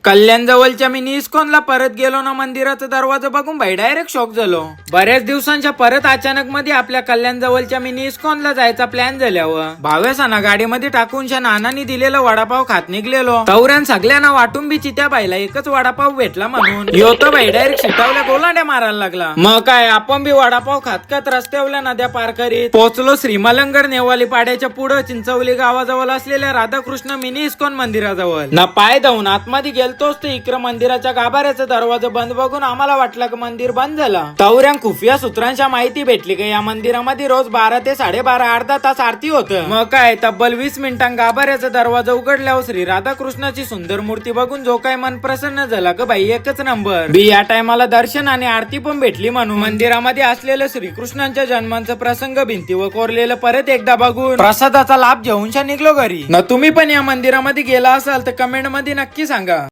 कल्याण जवळच्या मिनी इस्कॉनला परत गेलो ना, मंदिराचा दरवाजा बघून भाई डायरेक्ट शॉक झालो. बऱ्याच दिवसांच्या परत अचानक मध्ये आपल्या कल्याण जवळच्या मिनी इस्कॉनला जायचा प्लॅन झाल्यावर भावेसाना गाडीमध्ये टाकूनच्या नानांनी दिलेला वडापाव खात निघलेलो. तवऱ्यान सगळ्यांना वाटून बी चित्या बाईला एकच वडापाव भेटला म्हणून यो तर भाई डायरेक्ट शिटावल्या गोलांड्या मारायला लागला. मग काय आपण बी वडापाव खात खात रस्त्यावल्या नद्या पार करीत पोहोचलो श्रीमलंगड नेवाली पाड्याच्या पुढे चिंचवली गावाजवळ असलेल्या राधाकृष्ण मिनी इस्कॉन मंदिराजवळ ना पाय धावून आतमध्ये गेलतोच ते इकडे मंदिराच्या गाभाऱ्याचा दरवाजा बंद बघून आम्हाला वाटलं की मंदिर बंद झाला. तवऱ्यांक खुफिया सूत्रांच्या माहिती भेटली की या मंदिरामध्ये रोज 12 ते 12:30 अर्धा तास आरती होतं. मग काय तब्बल 20 मिनिटां गाभाऱ्याचा दरवाजा उघडल्यावर श्री राधाकृष्णाची सुंदर मूर्ती बघून जो काय मन प्रसन्न झाला की बाई एकच नंबर बी. या टायमाला दर्शन आणि आरती पण भेटली म्हणून मंदिरामध्ये असलेलं श्रीकृष्णांच्या जन्मांचा प्रसंग भिंतीवर कोरलेलं परत एकदा बघून प्रसादाचा लाभ घेऊन निघलो घरी. ना तुम्ही पण या मंदिरामध्ये गेला असाल तर कमेंट मध्ये नक्की सांगा.